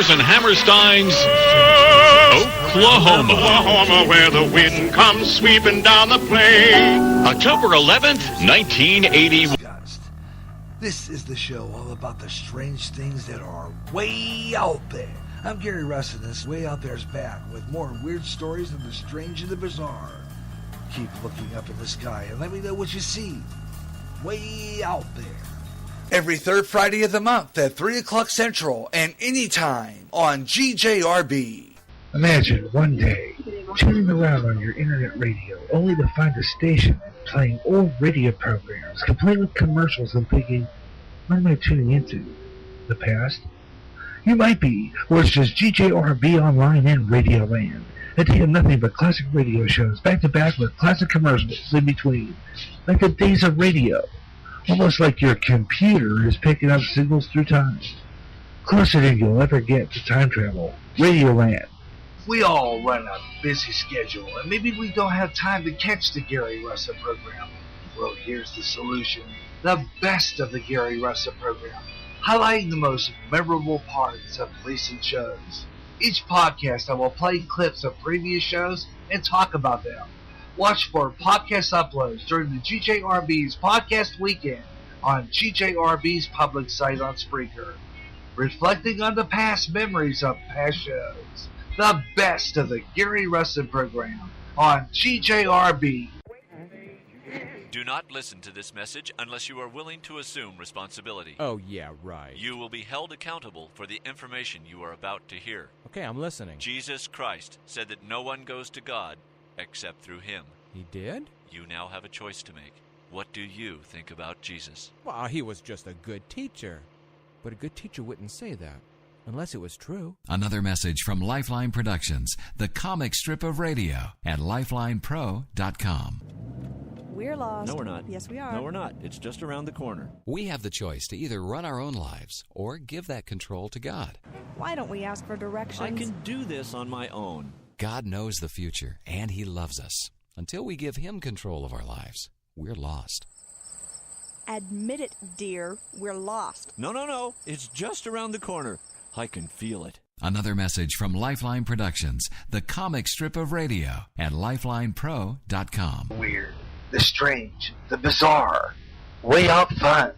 Hammers and Hammerstein's Oklahoma. Oklahoma, where the wind comes sweeping down the plain. October 11th, 1981. This is the show all about the strange things that are way out there. I'm Gary Russen. This Way Out There's back with more weird stories of the strange and the bizarre. Keep looking up in the sky and let me know what you see. Way out there. Every third Friday of the month at 3 o'clock Central and anytime on GJRB. Imagine one day tuning around on your internet radio only to find a station playing old radio programs complete with commercials and thinking, what am I tuning into? The past? You might be, or it's just GJRB Online and Radio Land. A day of nothing but classic radio shows back to back with classic commercials in between. Like the days of radio. Almost like your computer is picking up signals through time. Closer than you'll ever get to time travel. Radio Land. We all run a busy schedule, and maybe we don't have time to catch the Gary Russen program. Well, here's the solution. The best of the Gary Russen program, highlighting the most memorable parts of recent shows. Each podcast I will play clips of previous shows and talk about them. Watch for podcast uploads during the GJRB's podcast weekend on GJRB's public site on Spreaker. Reflecting on the past memories of past shows. The best of the Gary Russen program on GJRB. Do not listen to this message unless you are willing to assume responsibility. Oh, yeah, right. You will be held accountable for the information you are about to hear. Okay, I'm listening. Jesus Christ said that no one goes to God except through him. He did? You now have a choice to make. What do you think about Jesus? Well, he was just a good teacher. But a good teacher wouldn't say that, unless it was true. Another message from Lifeline Productions, the comic strip of radio at lifelinepro.com. We're lost. No, we're not. Yes, we are. No, we're not. It's just around the corner. We have the choice to either run our own lives or give that control to God. Why don't we ask for directions? I can do this on my own. God knows the future, and he loves us. Until we give him control of our lives, we're lost. Admit it, dear. We're lost. No. It's just around the corner. I can feel it. Another message from Lifeline Productions, the comic strip of radio at lifelinepro.com. Weird, the strange, the bizarre. Way out fun.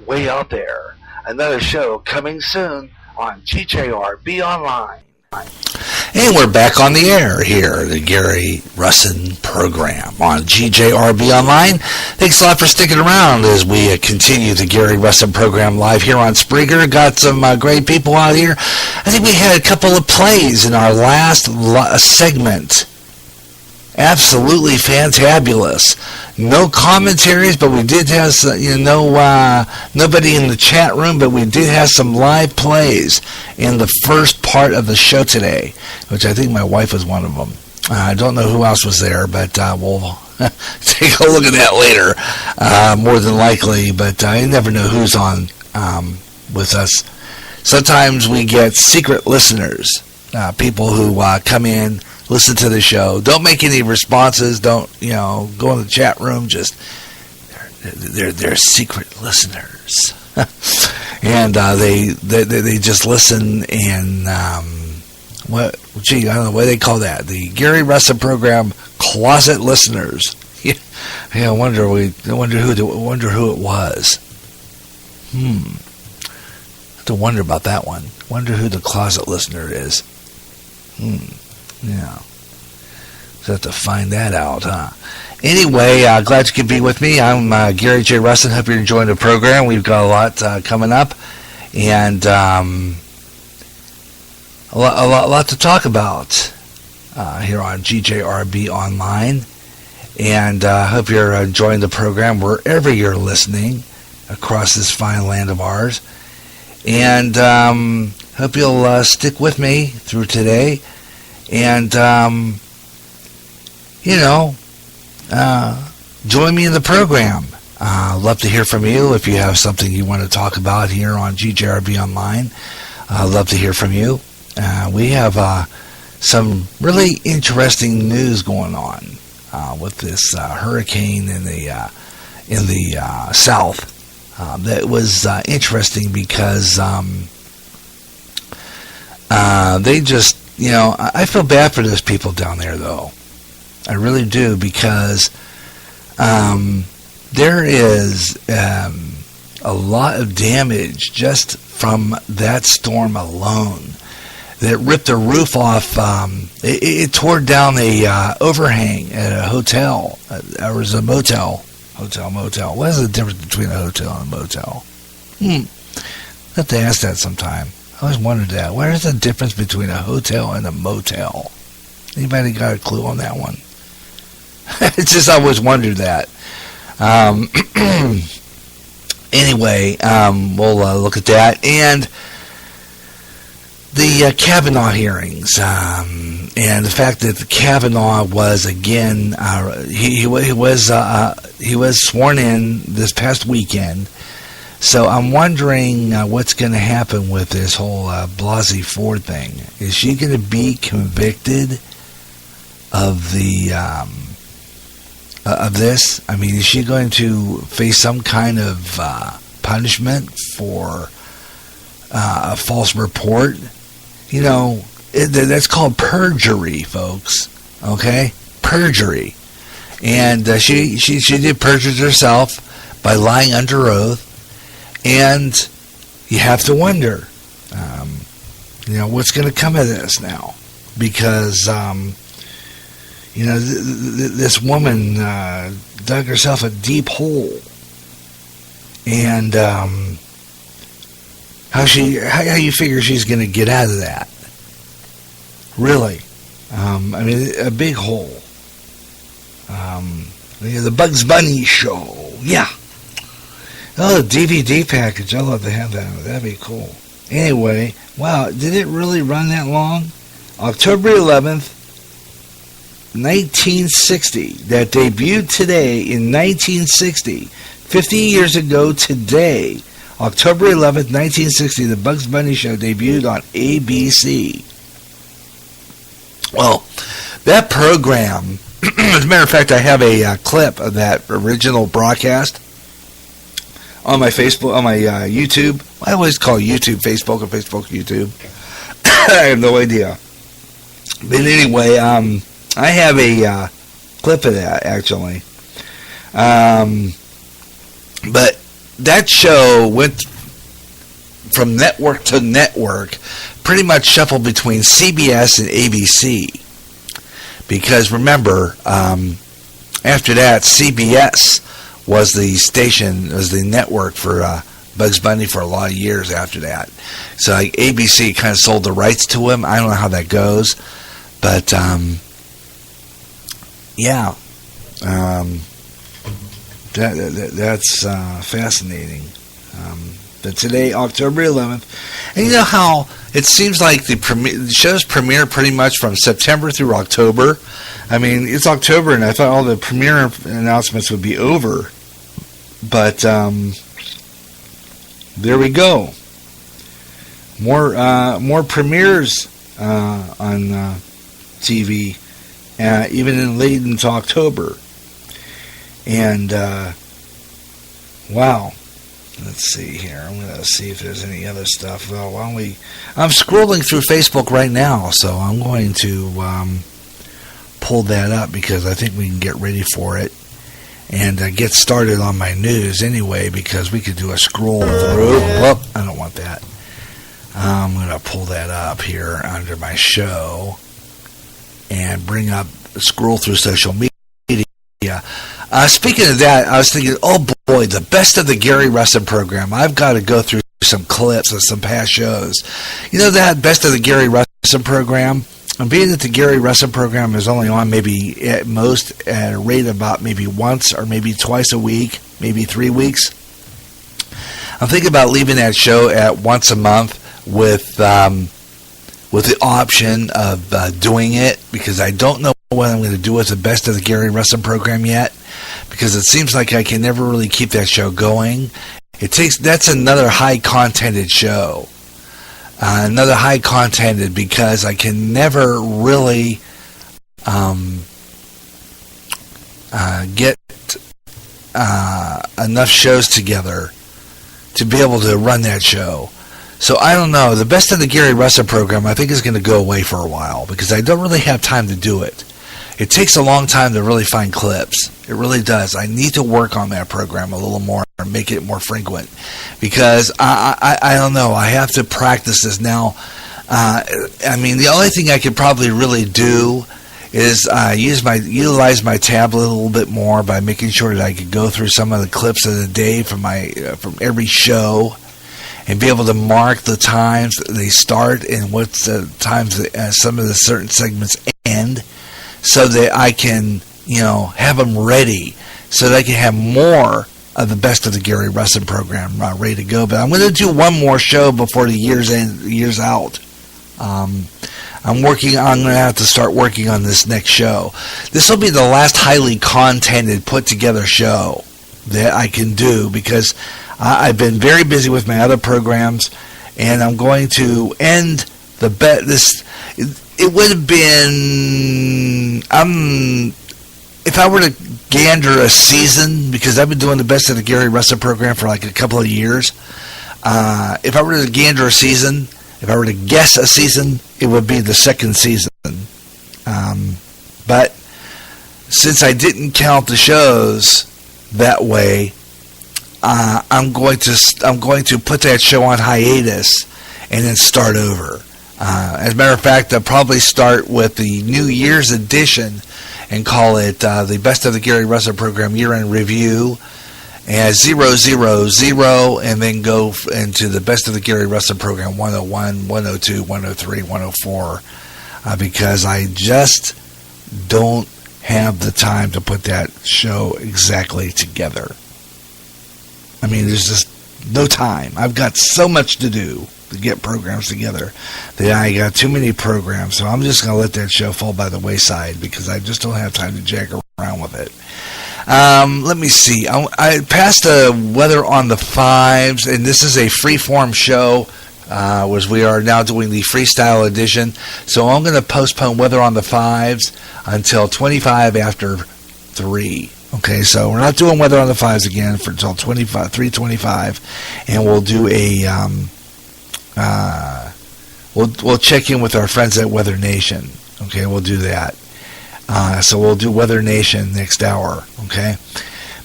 Way out there. Another show coming soon on GJRB Online. And we're back on the air here, the Gary Russen program on GJRB Online. Thanks a lot for sticking around as we continue the Gary Russen program live here on Spreaker. Got some great people out here. I think we had a couple of plays in our last segment. Absolutely fantabulous. No commentaries, but we did have nobody in the chat room, but we did have some live plays in the first part of the show today, which I think my wife was one of them. I don't know who else was there, but we'll take a look at that later, more than likely, but I never know who's on with us. Sometimes we get secret listeners, people who come in, listen to the show, don't make any responses, don't go in the chat room, just they're secret listeners. And they just listen, and I don't know what they call that, the Gary Russen program closet listeners. I wonder who it was. I have to wonder about that one. Wonder who the closet listener is. Yeah. So have to find that out, huh? Anyway, glad you could be with me. I'm Gary J. Russen. Hope you're enjoying the program. We've got a lot coming up, and a lot to talk about here on GJRB Online. And hope you're enjoying the program wherever you're listening across this fine land of ours. And hope you'll stick with me through today. And, join me in the program. Love to hear from you if you have something you want to talk about here on GJRB Online. Love to hear from you. We have some really interesting news going on with this hurricane in the south. That was interesting because They just, I feel bad for those people down there, though. I really do, because there is a lot of damage just from that storm alone. That ripped the roof off. It tore down a overhang at a hotel. There was a motel. Motel. What is the difference between a hotel and a motel? I have to ask that sometime. I always wondered that. What is the difference between a hotel and a motel? Anybody got a clue on that one? It's just I always wondered that. Anyway, we'll look at that. And the Kavanaugh hearings, and the fact that Kavanaugh was again, he was sworn in this past weekend. So I'm wondering what's going to happen with this whole Blasey Ford thing. Is she going to be convicted of the of this? I mean, is she going to face some kind of punishment for a false report? That's called perjury, folks. Okay, perjury, and she did perjure herself by lying under oath. And you have to wonder, what's going to come of this now, because this woman dug herself a deep hole, and how you figure she's going to get out of that? Really, a big hole. The Bugs Bunny show, yeah. Oh, the DVD package. I'd love to have that. That'd be cool. Anyway, wow, did it really run that long? October 11th, 1960. That debuted today in 1960. 50 years ago today, October 11th, 1960, the Bugs Bunny Show debuted on ABC. Well, that program, as a matter of fact, I have a clip of that original broadcast on my Facebook, on my YouTube. I always call YouTube Facebook or Facebook YouTube. I have no idea. But anyway, I have a clip of that, actually. But that show went from network to network, pretty much shuffled between CBS and ABC. Because remember, after that, CBS was the station, was the network for Bugs Bunny for a lot of years after that. So ABC kind of sold the rights to him. I don't know how that goes, but yeah, that's fascinating. But today, October 11th, and you know how it seems like the shows premiere pretty much from September through October. I mean, it's October, and I thought all the premiere announcements would be over. But there we go. More premieres on TV, even in late into October. And wow. Let's see here. I'm going to see if there's any other stuff. Well, I'm scrolling through Facebook right now, so I'm going to pull that up because I think we can get ready for it and get started on my news anyway, because we could do a scroll through. Well, I don't want that. I'm going to pull that up here under my show and scroll through social media. Speaking of that, I was thinking, oh boy, the best of the Gary Russen program. I've got to go through some clips of some past shows. You know that best of the Gary Russen program? And being that the Gary Russen program is only on maybe at most at a rate of about maybe once or maybe twice a week, maybe 3 weeks, I'm thinking about leaving that show at once a month with the option of doing it, because I don't know what I'm going to do with the best of the Gary Russen program yet, because it seems like I can never really keep that show going. That's another high-contented show. Another high-contented, because I can never really get enough shows together to be able to run that show. So I don't know. The Best of the Gary Russen program, I think, is going to go away for a while because I don't really have time to do it. It takes a long time to really find clips. It really does. I need to work on that program a little more and make it more frequent because I don't know. I have to practice this now. I mean, the only thing I could probably really do is utilize my tablet a little bit more by making sure that I could go through some of the clips of the day from every show and be able to mark the times they start and what's the times that some of the certain segments end, so that I can have them ready, so that I can have more of the Best of the Gary Russen program ready to go. But I'm going to do one more show before the year's out. I'm going to have to start working on this next show. This will be the last highly contented, put together show that I can do because I've been very busy with my other programs, and I'm going to end the it would have been if I were to gander a season, because I've been doing the Best of the Gary Russen program for like a couple of years. If I were to gander a season, if I were to guess a season, it would be the second season. But since I didn't count the shows that way, I'm going to put that show on hiatus and then start over. As a matter of fact, I'll probably start with the New Year's edition and call it the Best of the Gary Russen program year-end review as 000, and then go into the Best of the Gary Russen program 101, 102, 103, 104, because I just don't have the time to put that show exactly together. I mean, there's just no time. I've got so much to do to get programs together that I got too many programs, so I'm just going to let that show fall by the wayside because I just don't have time to jack around with it. Let me see. I passed the weather on the fives, and this is a free-form show, as we are now doing the freestyle edition, so I'm going to postpone weather on the fives until 25 after 3. Okay, so we're not doing weather on the fives again until 3:25, and we'll do we'll check in with our friends at Weather Nation. Okay, we'll do that. So we'll do Weather Nation next hour. Okay.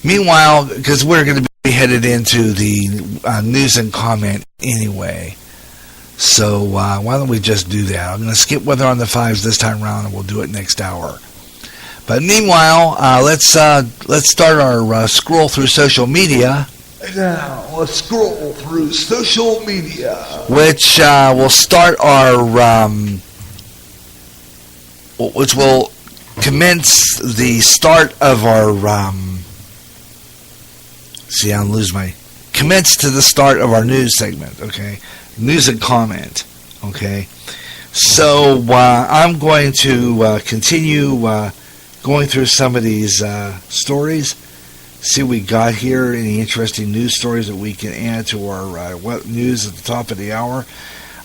Meanwhile, because we're going to be headed into the news and comment anyway, so why don't we just do that? I'm going to skip weather on the fives this time around, and we'll do it next hour. But meanwhile, let's start our scroll through social media. Now, let's scroll through social media, which will start our, which will commence the start of our, commence to the start of our news segment, okay? News and comment, okay? So, I'm going to continue going through some of these stories. See what we got here. Any interesting news stories that we can add to our news at the top of the hour.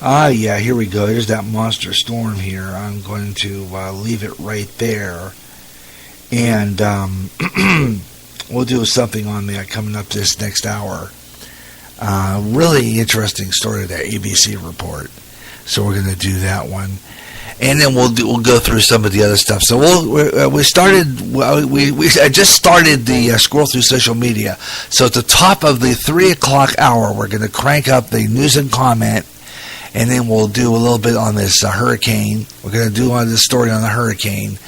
Yeah, here we go. Here's that monster storm here. I'm going to leave it right there. And we'll do something on that coming up this next hour. Really interesting story, that ABC report. So we're going to do that one. And then we'll go through some of the other stuff. So I just started the scroll through social media. So at the top of the 3 o'clock hour, we're going to crank up the news and comment, and then we'll do a little bit on this hurricane. We're going to do this story on the hurricane,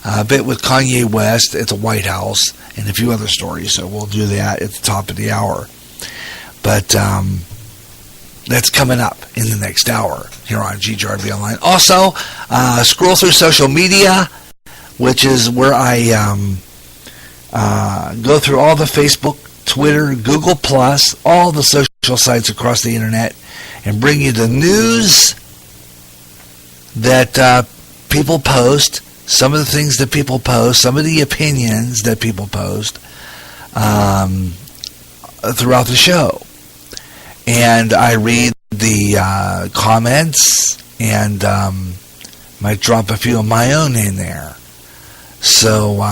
a bit with Kanye West at the White House, and a few other stories. So we'll do that at the top of the hour. But that's coming up in the next hour here on GJRB Online. Also, scroll through social media, which is where I go through all the Facebook, Twitter, Google+, all the social sites across the internet, and bring you the news that people post, some of the things that people post, some of the opinions that people post throughout the show. And I read the comments and might drop a few of my own in there. So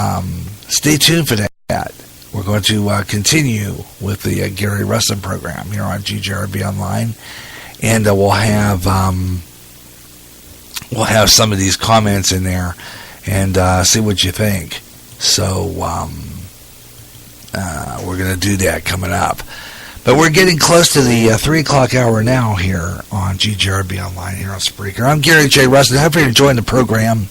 stay tuned for that. We're going to continue with the Gary Russen program here on GJRB Online. and we'll have some of these comments in there and see what you think. So we're going to do that coming up. But we're getting close to the 3 o'clock hour now here on GJRB Online here on Spreaker. I'm Gary J. Russen. I hope you're enjoying the program.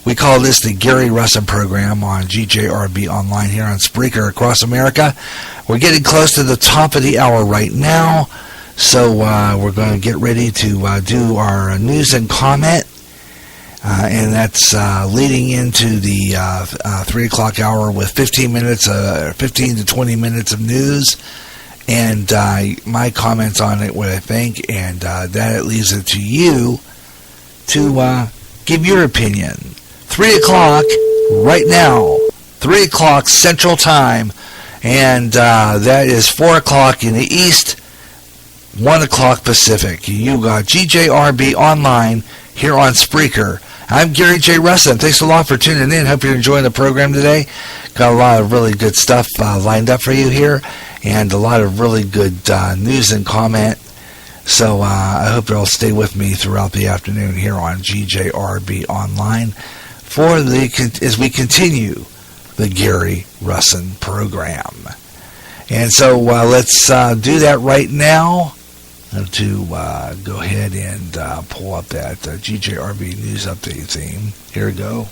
We call this the Gary Russen program on GJRB Online here on Spreaker across America. We're getting close to the top of the hour right now, so we're going to get ready to do our news and comment, and that's leading into the 3 o'clock hour with 15 to 20 minutes of news, and my comments on it, what I think, and that it leaves it to you to give your opinion. 3 o'clock right now, 3 o'clock Central Time, and that is 4 o'clock in the East, 1 o'clock Pacific. You got GJRB Online here on Spreaker. I'm Gary J. Russen. Thanks a lot for tuning in. Hope you're enjoying the program today. Got a lot of really good stuff lined up for you here, and a lot of really good news and comment. So I hope you'll stay with me throughout the afternoon here on GJRB Online as we continue the Gary Russen program. And so let's do that right now. I have to go ahead and pull up that GJRB News Update theme. Here we go.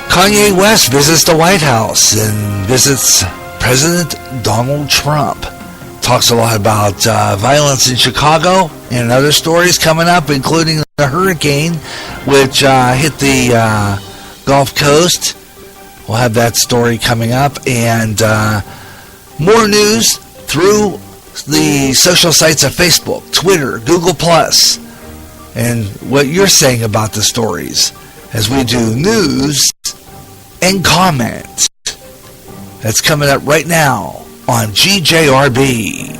Kanye West visits the White House and visits President Donald Trump. Talks a lot about violence in Chicago and other stories coming up, including the hurricane, which hit the Gulf Coast. We'll have that story coming up, and more news through the social sites of Facebook, Twitter, Google+, and what you're saying about the stories as we do news and comment. That's coming up right now on GJRB.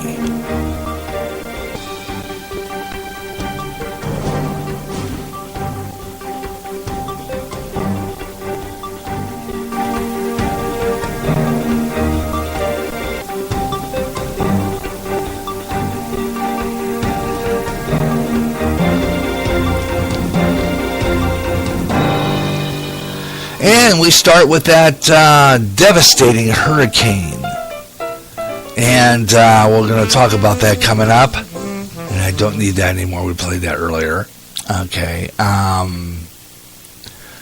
And we start with that devastating hurricane. And we're going to talk about that coming up. And I don't need that anymore. We played that earlier. Okay.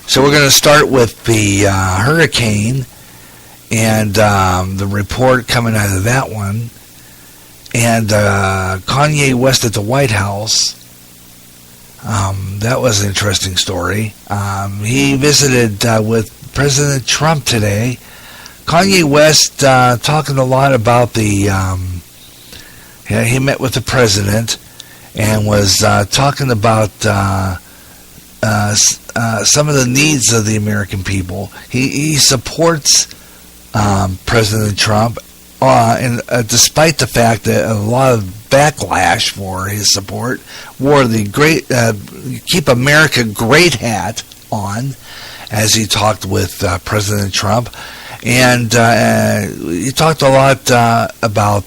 So we're going to start with the hurricane and the report coming out of that one. And Kanye West at the White House. That was an interesting story. He visited with President Trump today. Kanye West talking a lot about he met with the president and was talking about some of the needs of the American people. He supports President Trump, and despite the fact that a lot of backlash for his support, wore the great Keep America Great hat on as he talked with President Trump. And he talked a lot about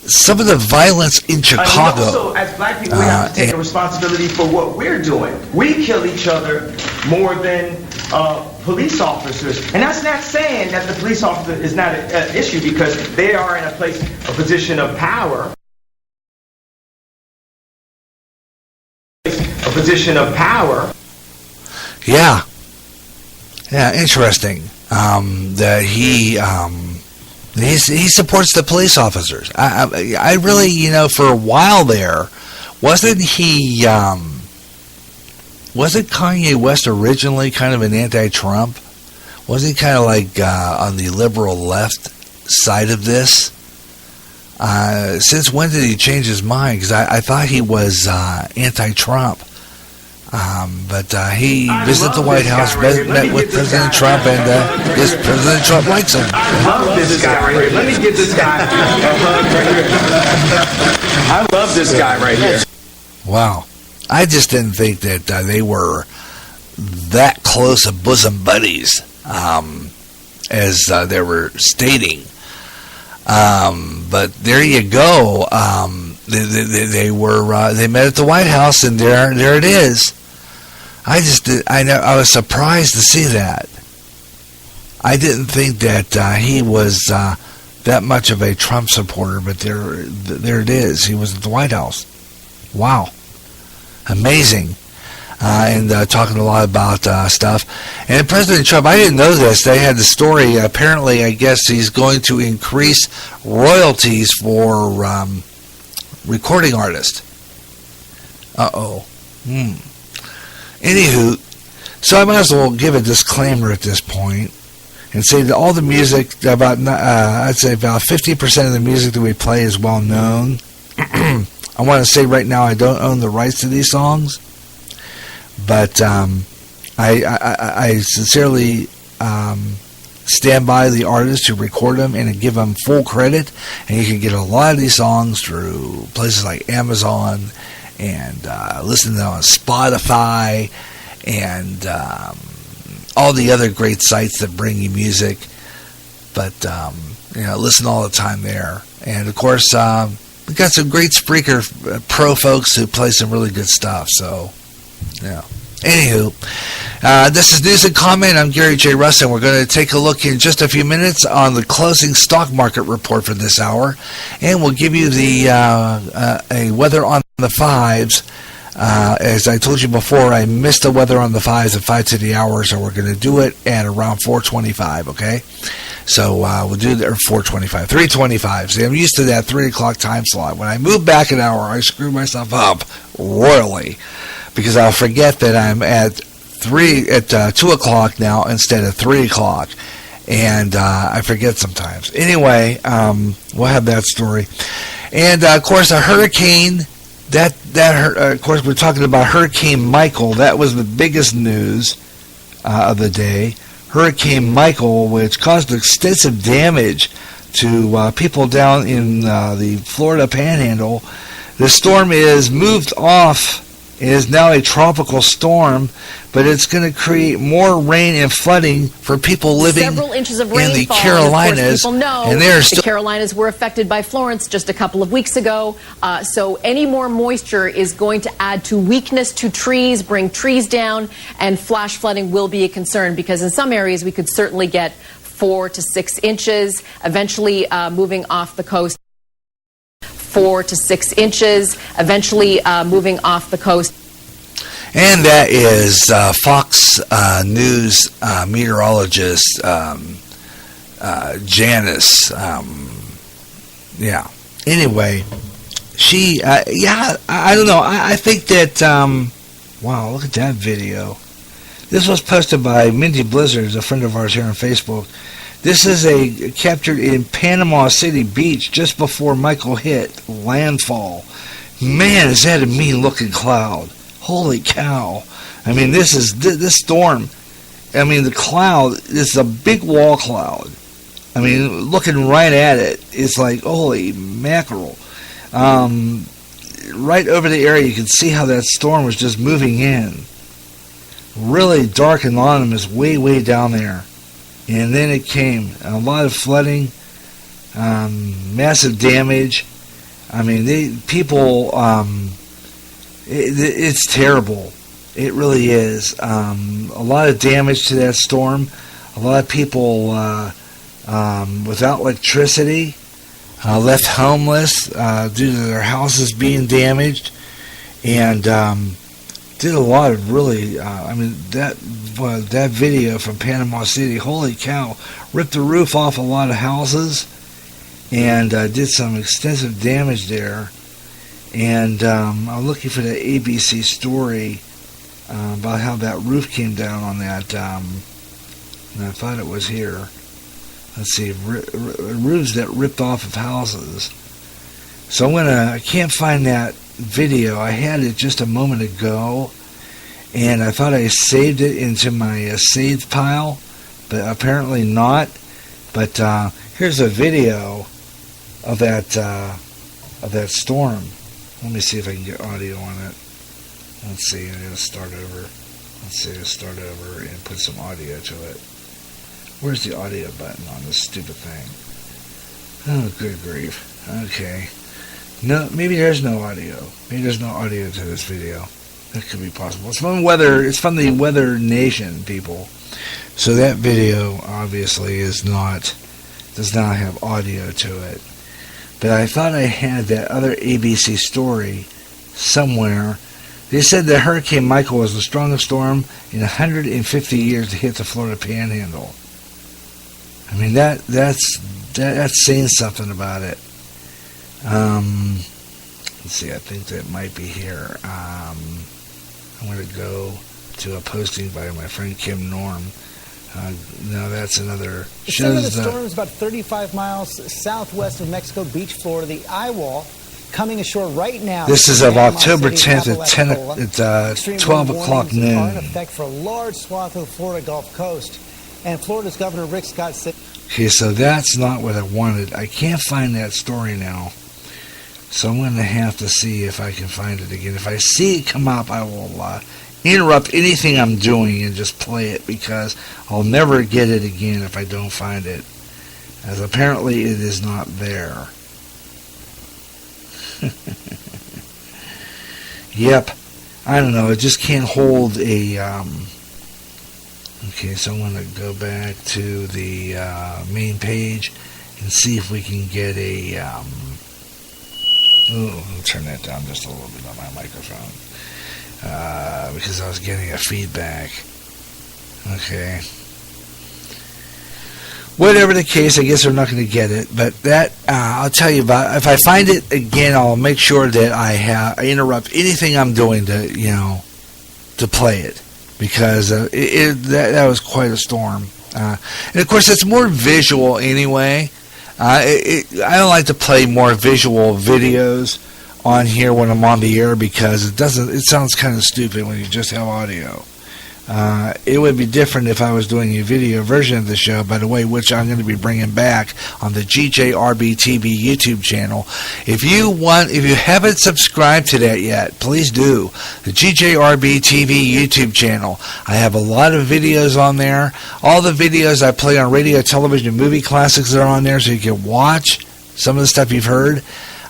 some of the violence in Chicago. Also, as black people, we have to take a responsibility for what we're doing. We kill each other more than police officers. And that's not saying that the police officer is not an issue, because they are in a position of power. A position of power. Yeah, interesting. That he supports the police officers. I really, for a while there, wasn't Kanye West originally kind of an anti-Trump? Wasn't he kind of like on the liberal left side of this? Since when did he change his mind? Because I thought he was anti-Trump. But he visited the White House, met with President Trump, and President Trump likes him. I love this guy right here. Let me give this guy a hug right here. I love this guy right here. Wow. I just didn't think that they were that close of bosom buddies. as they were stating. But there you go. They met at the White House, and there it is. I was surprised to see that. I didn't think that he was that much of a Trump supporter, but there it is. He was at the White House. Wow, amazing. And talking a lot about stuff. And President Trump, I didn't know this. They had the story. Apparently, I guess he's going to increase royalties for recording artists. Anywho, so I might as well give a disclaimer at this point and say that all the music, I'd say about 50% of the music that we play is well known. I want to say right now I don't own the rights to these songs. But I sincerely stand by the artists who record them and give them full credit. And you can get a lot of these songs through places like Amazon and listen to them on Spotify and all the other great sites that bring you music. But, listen all the time there. And, of course, we've got some great Spreaker Pro folks who play some really good stuff. So, yeah. Anywho, this is News and Comment. I'm Gary J. Russen. We're going to take a look in just a few minutes on the closing stock market report for this hour, and we'll give you the a weather on the fives. As I told you before, I missed the weather on the fives at 5 to the hour, so we're going to do it at around 4:25. Okay, so we'll do that, or 4:25, 3:25. See, I'm used to that 3 o'clock time slot. When I move back an hour, I screw myself up royally, because I'll forget that I'm at 2 o'clock now instead of 3 o'clock, and I forget sometimes. Anyway, we'll have that story, and of course a hurricane. Of course, we're talking about Hurricane Michael. That was the biggest news of the day. Hurricane Michael, which caused extensive damage to people down in the Florida Panhandle. The storm is moved off. It is now a tropical storm, but it's going to create more rain and flooding for people living several inches of in the rainfall. Carolinas. And of course, people know the Carolinas were affected by Florence just a couple of weeks ago. So any more moisture is going to add to weakness to trees, bring trees down, and flash flooding will be a concern, because in some areas we could certainly get 4 to 6 inches, eventually moving off the coast. 4 to 6 inches, eventually moving off the coast. And that is Fox News meteorologist Janice. Anyway, she, I don't know. I think that, wow, look at that video. This was posted by Mindy Blizzard, a friend of ours here on Facebook. This is captured in Panama City Beach just before Michael hit landfall. Man, is that a mean-looking cloud. Holy cow. I mean, this storm, I mean, the cloud is a big wall cloud. I mean, looking right at it, it's like, holy mackerel. Right over the area, you can see how that storm was just moving in. Really dark and anonymous way, way down there. And then it came. A lot of flooding, massive damage. I mean, it's terrible. It really is. A lot of damage to that storm. A lot of people without electricity, left homeless due to their houses being damaged, and did a lot of really, that video from Panama City, holy cow, ripped the roof off a lot of houses, and did some extensive damage there. And I'm looking for the ABC story about how that roof came down on that, and I thought it was here. Let's see, roofs that ripped off of houses. So I can't find that video. I had it just a moment ago, and I thought I saved it into my saved pile, but apparently not. But here's a video of that storm. Let me see if I can get audio on it. Let's see, I'm going to start over. Let's see, start over and put some audio to it. Where's the audio button on this stupid thing? Oh, good grief. Okay. No, maybe there's no audio. Maybe there's no audio to this video. That could be possible. It's from the Weather Nation people. So that video obviously does not have audio to it. But I thought I had that other ABC story somewhere. They said that Hurricane Michael was the strongest storm in 150 years to hit the Florida Panhandle. I mean, that's saying something about it. Let's see, I think that might be here. I'm going to go to a posting by my friend Kim Norm. No, that's another. The center of the storm is about 35 miles southwest of Mexico Beach, Florida. The eye wall coming ashore right now. This is of October 10th at 12 o'clock noon. Are in effect for a large swath of the Florida Gulf Coast. And Florida's Governor Rick Scott said... Okay, so that's not what I wanted. I can't find that story now. So I'm going to have to see if I can find it again. If I see it come up, I will interrupt anything I'm doing and just play it, because I'll never get it again if I don't find it, as apparently it is not there. Yep, I don't know, it just can't hold a okay, so I'm going to go back to the main page and see if we can get a I'll turn that down just a little bit on my microphone. Because I was getting a feedback. Okay. Whatever the case, I guess we're not going to get it. But that, I'll tell you about. If I find it again, I'll make sure that I interrupt anything I'm doing to play it, because that was quite a storm. And of course, it's more visual anyway. I don't like to play more visual videos on here when I'm on the air, because it sounds kind of stupid when you just have audio. It would be different if I was doing a video version of the show, by the way, which I'm going to be bringing back on the GJRBTV YouTube channel. If you haven't subscribed to that yet, please do. The GJRBTV YouTube channel. I have a lot of videos on there. All the videos I play on radio, television, and movie classics are on there, so you can watch some of the stuff you've heard.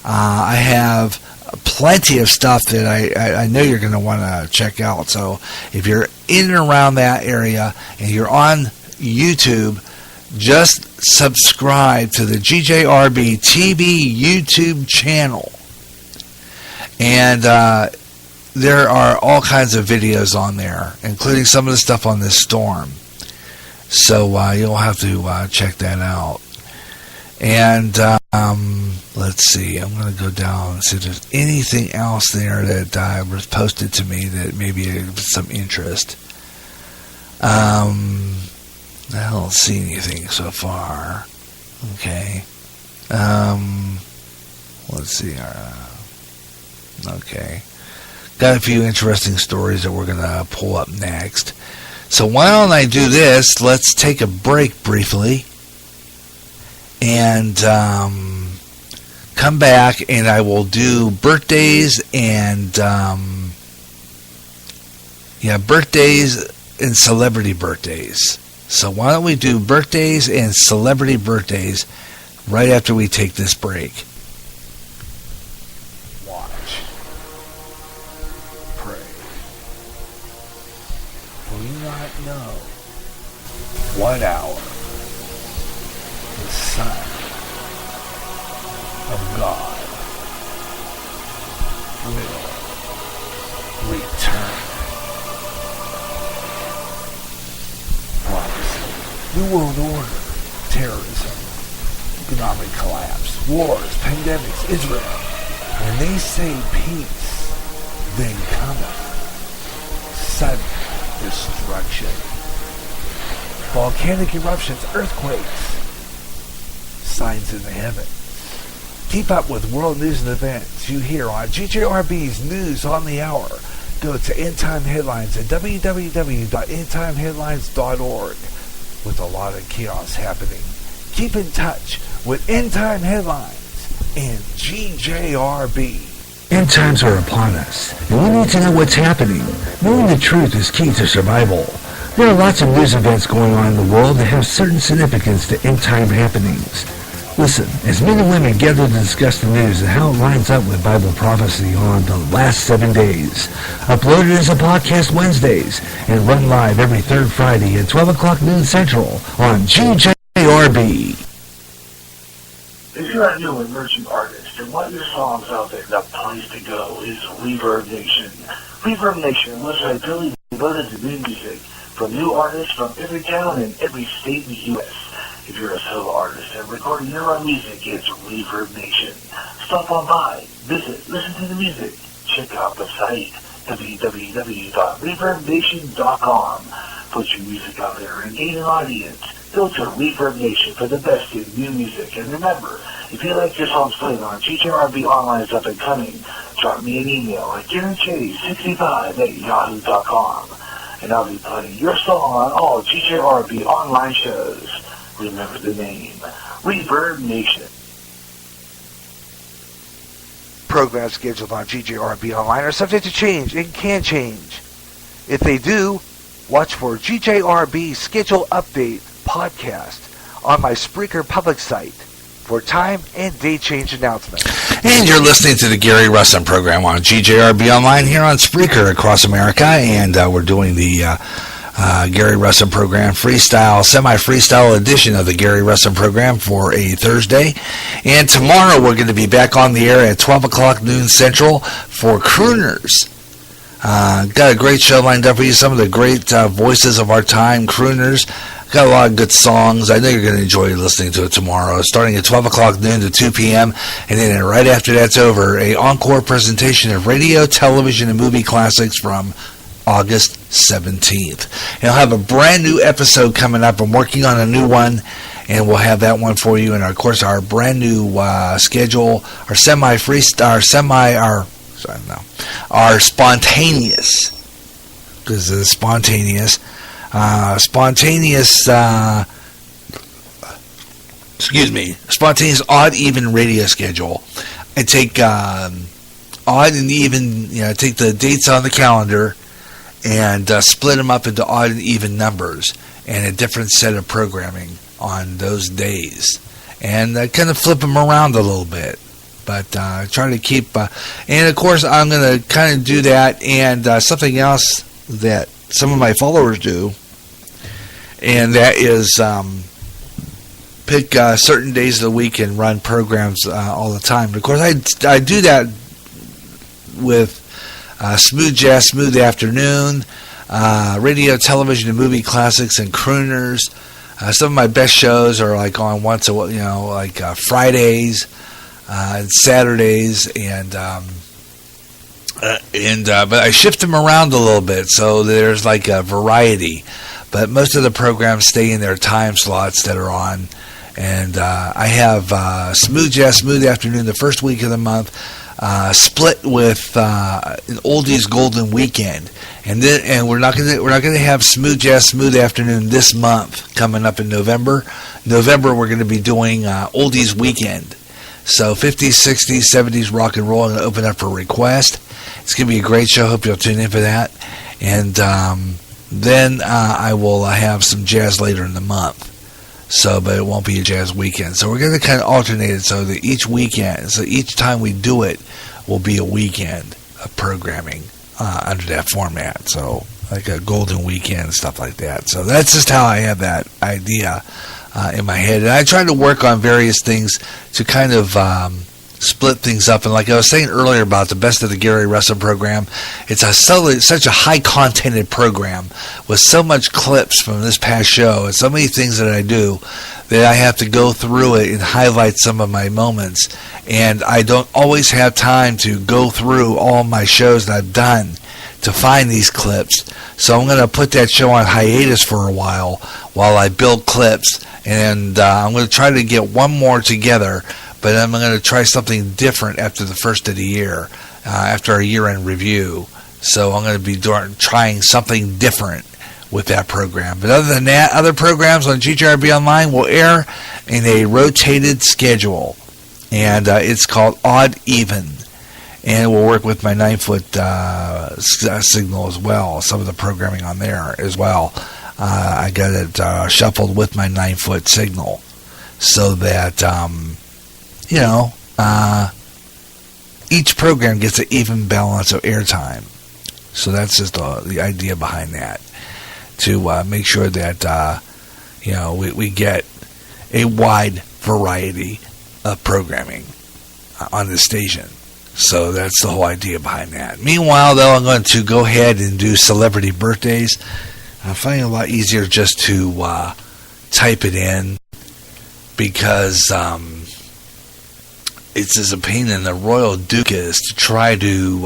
I have plenty of stuff that I know you're going to want to check out. So if you're in and around that area and you're on YouTube, just subscribe to the GJRB TV YouTube channel. And there are all kinds of videos on there, including some of the stuff on this storm. So you'll have to check that out. And let's see, I'm going to go down and see if there's anything else there that was posted to me that maybe of some interest. I don't see anything so far. Okay. Let's see. Okay. Got a few interesting stories that we're going to pull up next. So why don't I do this? Let's take a break briefly. And come back, and I will do birthdays and birthdays and celebrity birthdays. So why don't we do birthdays and celebrity birthdays right after we take this break? Watch, pray. For you not know what hour the Son of God will return. Prophecy, New World Order, terrorism, economic collapse, wars, pandemics, Israel. When they say peace, then cometh sudden destruction. Volcanic eruptions, earthquakes, signs in the heavens. Keep up with world news and events you hear on GJRB's News on the Hour. Go to End Time Headlines at www.endtimeheadlines.org. With a lot of chaos happening, keep in touch with End Time Headlines and GJRB. End times are upon us, and we need to know what's happening. Knowing the truth is key to survival. There are lots of news events going on in the world that have certain significance to end-time happenings. Listen, as men and women gather to discuss the news and how it lines up with Bible prophecy on the last 7 days. Uploaded as a podcast Wednesdays and run live every third Friday at 12 o'clock noon Central on GJRB. If you're a new emerging artist and want your songs out there, the place to go is Reverb Nation. Reverb Nation was ideally devoted to new music from new artists from every town and every state in the U.S. If you're a solo artist and recording your own music, it's Reverb Nation. Stop on by, visit, listen to the music, check out the site, www.reverbnation.com. Put your music out there and gain an audience. Go to Reverb Nation for the best in new music. And remember, if you like your songs played on GJRB Online's Up and Coming, drop me an email at GaryChase65@yahoo.com. And I'll be playing your song on all GJRB online shows. Remember the name, Reverb Nation. Programs scheduled on GJRB Online are subject to change and can change. If they do, watch for GJRB Schedule Update podcast on my Spreaker public site for time and date change announcements. And you're listening to the Gary Russen program on GJRB Online here on Spreaker across America, and we're doing the Gary Russen program freestyle, semi-freestyle edition of the Gary Russen program for a Thursday. And tomorrow we're going to be back on the air at 12 o'clock noon Central for Crooners. Got a great show lined up for you. Some of the great voices of our time, crooners. Got a lot of good songs. I know you're going to enjoy listening to it tomorrow, starting at 12 o'clock noon to 2 p.m. And then right after that's over, a encore presentation of radio, television, and movie classics from August 17th. And I'll have a brand new episode coming up. I'm working on a new one, and we'll have that one for you. And, of course, our brand new schedule, our our spontaneous, because it's spontaneous, spontaneous odd even radio schedule. I take odd and even, take the dates on the calendar and split them up into odd and even numbers and a different set of programming on those days, and kind of flip them around a little bit. But try to keep, and of course I'm going to kind of do that, and something else that some of my followers do, and that is pick certain days of the week and run programs all the time. Of course, I do that with Smooth Jazz, Smooth Afternoon, radio, television, and movie classics, and crooners. Some of my best shows are like on once a like Fridays. And Saturdays, but I shift them around a little bit, so there's like a variety. But most of the programs stay in their time slots that are on, and I have Smooth Jazz, Smooth Afternoon the first week of the month, split with an Oldies Golden Weekend, and we're not gonna have Smooth Jazz, Smooth Afternoon this month coming up in November. We're going to be doing Oldies Weekend. So 50s, 60s, 70s rock and roll. I'm going to open up for request. It's going to be a great show. Hope you'll tune in for that. And then I will have some jazz later in the month. But it won't be a jazz weekend. So we're going to kind of alternate it so that each time we do it will be a weekend of programming under that format. So like a golden weekend, stuff like that. So that's just how I have that idea in my head, and I try to work on various things to kind of split things up. And like I was saying earlier about the Best of the Gary Russen program, it's such a high-contented program with so much clips from this past show and so many things that I do that I have to go through it and highlight some of my moments. And I don't always have time to go through all my shows that I've done to find these clips. So I'm going to put that show on hiatus for a while I build clips. And I'm going to try to get one more together, but I'm going to try something different after the first of the year, after our year-end review. So I'm going to be trying something different with that program. But other than that, other programs on GJRB Online will air in a rotated schedule, and it's called Odd Even. And we'll work with my 9-foot signal as well, some of the programming on there as well. I got it shuffled with my 9-foot signal so that, each program gets an even balance of airtime. So that's just the idea behind that, to make sure that, we get a wide variety of programming on the station. So that's the whole idea behind that. Meanwhile, though, I'm going to go ahead and do celebrity birthdays. I find it a lot easier just to type it in, because it's as a pain in the royal dukas to try to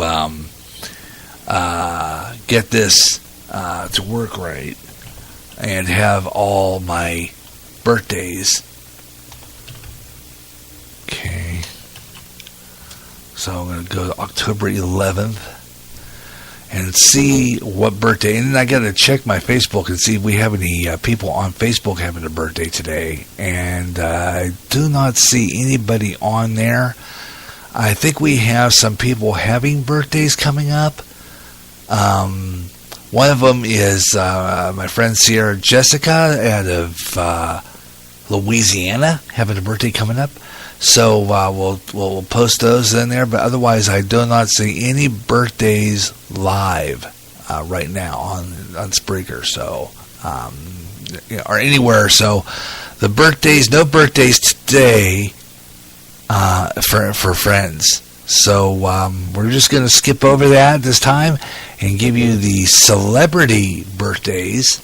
get this to work right and have all my birthdays. Okay. So I'm going to go to October 11th and see what birthday. And then I got to check my Facebook and see if we have any people on Facebook having a birthday today. And I do not see anybody on there. I think we have some people having birthdays coming up. One of them is my friend Sierra Jessica out of Louisiana, having a birthday coming up. So we'll post those in there, but otherwise I do not see any birthdays live right now on Spreaker, so or anywhere. So the birthdays, no birthdays today for friends. So we're just going to skip over that this time and give you the celebrity birthdays.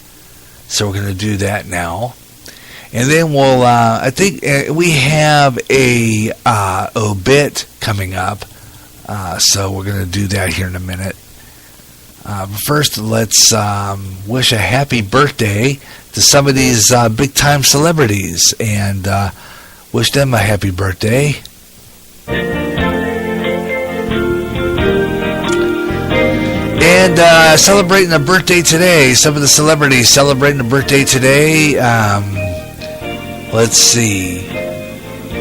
So we're going to do that now. And then we'll, I think we have a obit coming up, so we're going to do that here in a minute. But first, let's wish a happy birthday to some of these big-time celebrities, and wish them a happy birthday. And celebrating a birthday today, some of the celebrities celebrating a birthday today. Let's see.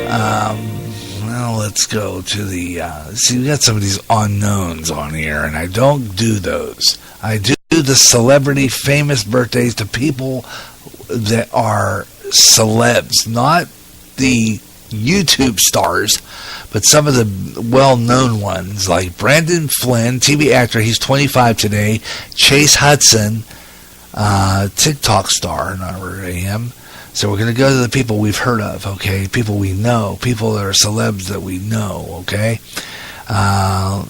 Well, let's go to the... see, we got some of these unknowns on here, and I don't do those. I do the celebrity famous birthdays to people that are celebs, not the YouTube stars, but some of the well-known ones, like Brandon Flynn, TV actor, he's 25 today. Chase Hudson, TikTok star, not heard of him. So we're going to go to the people we've heard of, okay? People we know, people that are celebs that we know, okay?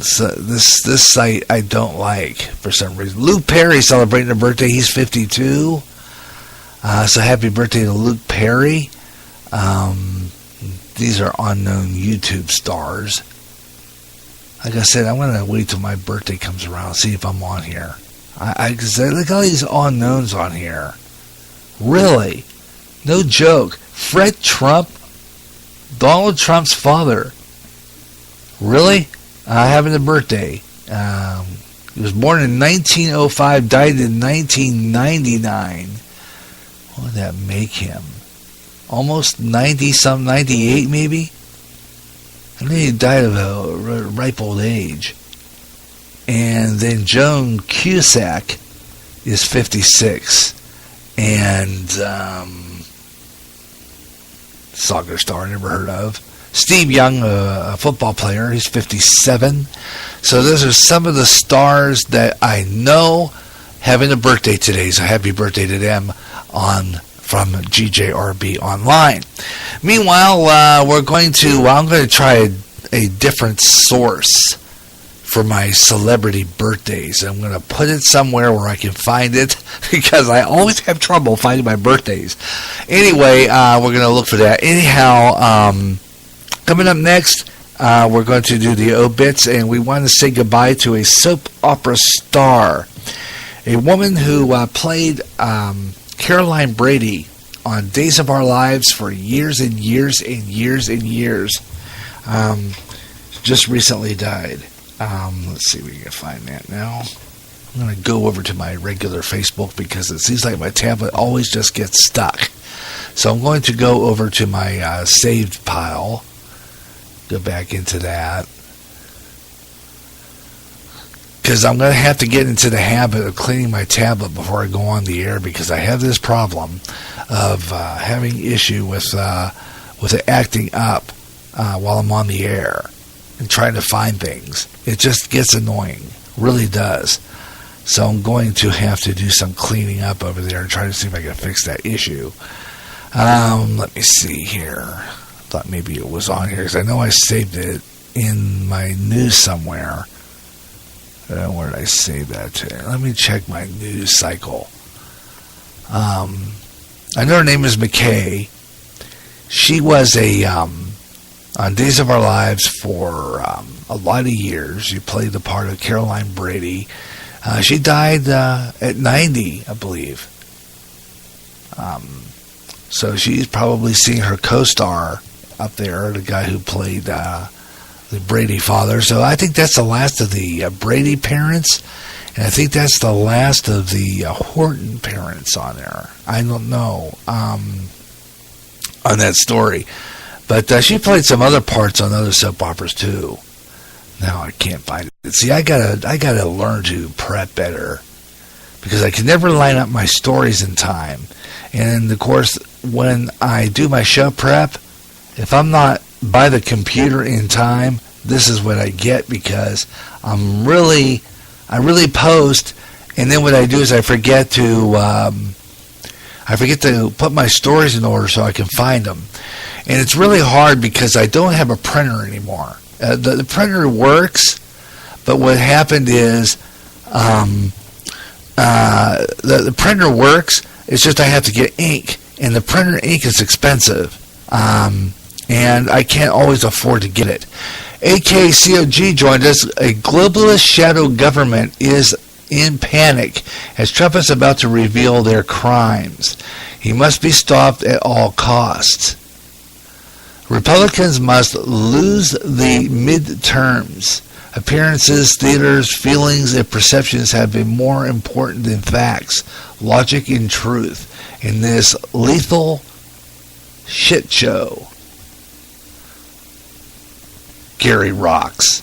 So this site I don't like for some reason. Luke Perry celebrating a birthday. He's 52. So happy birthday to Luke Perry. These are unknown YouTube stars. Like I said, I'm going to wait till my birthday comes around and see if I'm on here. Cause look at all these unknowns on here. Really? No joke. Fred Trump, Donald Trump's father. Really? Having a birthday. He was born in 1905, died in 1999. What would that make him? Almost 90-some, 98 maybe? I think he died of a ripe old age. And then Joan Cusack is 56. And soccer star, never heard of. Steve Young, a football player, he's 57. So those are some of the stars that I know having a birthday today. So happy birthday to them from GJRB Online. Meanwhile, I'm going to try a different source for my celebrity birthdays. I'm going to put it somewhere where I can find it, because I always have trouble finding my birthdays. Anyway, we're going to look for that. Anyhow, coming up next, we're going to do the obits, and we want to say goodbye to a soap opera star, a woman who played Caroline Brady on Days of Our Lives for years and years and years and years. Just recently died. Let's see if we can find that now. I'm going to go over to my regular Facebook because it seems like my tablet always just gets stuck. So I'm going to go over to my saved pile. Go back into that. because I'm going to have to get into the habit of cleaning my tablet before I go on the air, because I have this problem of having issue with it acting up while I'm on the air and trying to find things. It just gets annoying, really does. So I'm going to have to do some cleaning up over there and try to see if I can fix that issue. Let me see here. I thought maybe it was on here, because I know I saved it in my news somewhere. Where did I save that to? Let me check my news cycle. I know her name is McKay. She was on Days of Our Lives for a lot of years. She played the part of Caroline Brady. She died at 90, I believe. So she's probably seeing her co-star up there, the guy who played the Brady father. So I think that's the last of the Brady parents, and I think that's the last of the Horton parents on there. I don't know on that story. But she played some other parts on other soap operas too. Now I can't find it. See, I gotta learn to prep better, because I can never line up my stories in time. And of course, when I do my show prep, if I'm not by the computer in time, this is what I get, because I really post, and then what I do is I forget to put my stories in order so I can find them. And it's really hard because I don't have a printer anymore. The printer works, but what happened is the printer works. It's just I have to get ink, and the printer ink is expensive, and I can't always afford to get it. AKCOG joined us. A globalist shadow government is in panic as Trump is about to reveal their crimes. He must be stopped at all costs. Republicans must lose the midterms. Appearances, theaters, feelings, and perceptions have been more important than facts, logic, and truth in this lethal shit show. Gary rocks.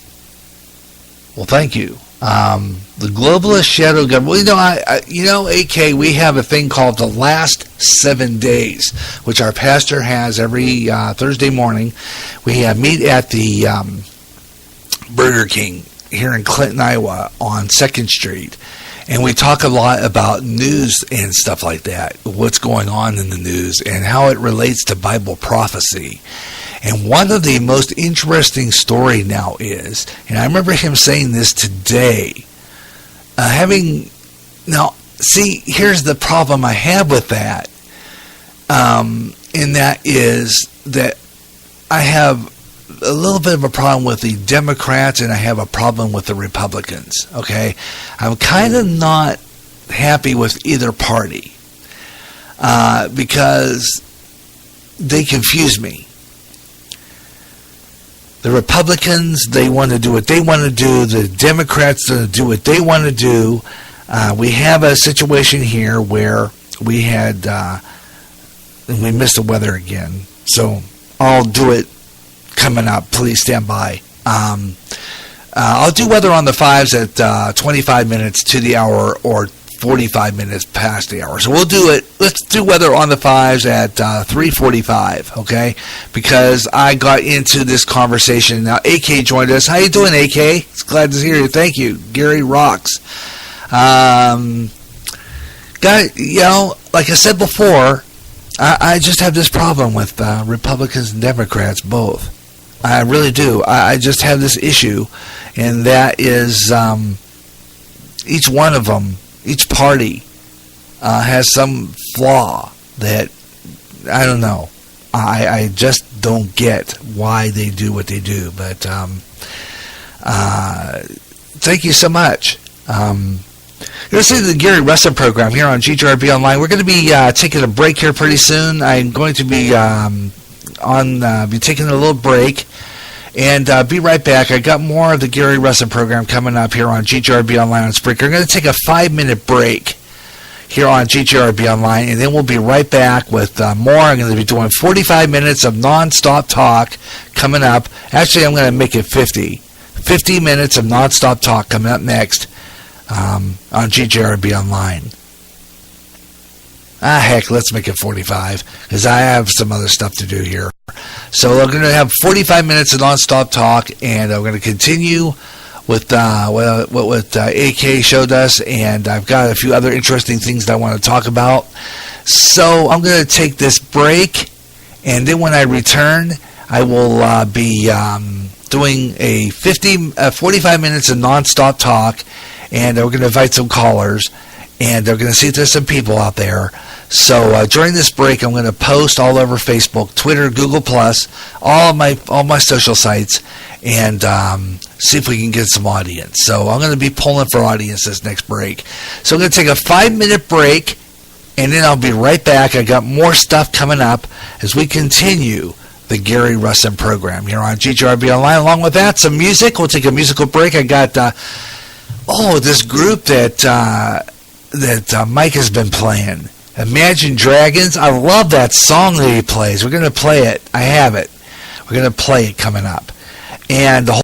Well, thank you. The globalist shadow government. Well, AK, we have a thing called the last 7 days, which our pastor has every Thursday morning. We meet at the Burger King here in Clinton, Iowa, on 2nd Street, and we talk a lot about news and stuff like that, what's going on in the news and how it relates to Bible prophecy. And one of the most interesting story now is, and I remember him saying this today, here's the problem I have with that, and that is that I have a little bit of a problem with the Democrats, and I have a problem with the Republicans, okay? I'm kind of not happy with either party because they confuse me. The Republicans, they want to do what they want to do. The Democrats do what they want to do. We have a situation here where we missed the weather again. So I'll do it coming up. Please stand by. I'll do weather on the 5s at 25 minutes to the hour or 45 minutes past the hour. So we'll do it. Let's do weather on the 5s at 3:45, okay? Because I got into this conversation. Now, AK joined us. How you doing, AK? It's glad to hear you. Thank you. Gary rocks. Guy, like I said before, I just have this problem with Republicans and Democrats both. I really do. I just have this issue, and that is each one of them, each party has some flaw that, I don't know. I just don't get why they do what they do. But thank you so much. You're listening to the Gary Russen program here on GJRB Online. We're going to be taking a break here pretty soon. I'm going to be be taking a little break and be right back. I got more of the Gary Russen program coming up here on GJRB Online on Spreaker. I'm going to take a 5-minute break here on GJRB Online, and then we'll be right back with more. I'm going to be doing 45 minutes of non-stop talk coming up. Actually, I'm going to make it 50 minutes of non-stop talk coming up next. on GJRB Online. Heck, let's make it 45, because I have some other stuff to do here. So we're going to have 45 minutes of non-stop talk, and we're going to continue with what AK showed us, and I've got a few other interesting things that I want to talk about. So I'm going to take this break, and then when I return, I will be doing a 45 minutes of non-stop talk, and we're going to invite some callers, and they're going to see if there's some people out there. So during this break, I'm going to post all over Facebook, Twitter, Google+, all my social sites, and see if we can get some audience. So I'm going to be pulling for audience this next break. So I'm going to take a 5-minute break, and then I'll be right back. I got more stuff coming up as we continue the Gary Russen program here on GJRB Online. Along with that, some music. We'll take a musical break. I got this group that Mike has been playing. Imagine Dragons. I love that song that he plays. We're going to play it. I have it. We're going to play it coming up. And the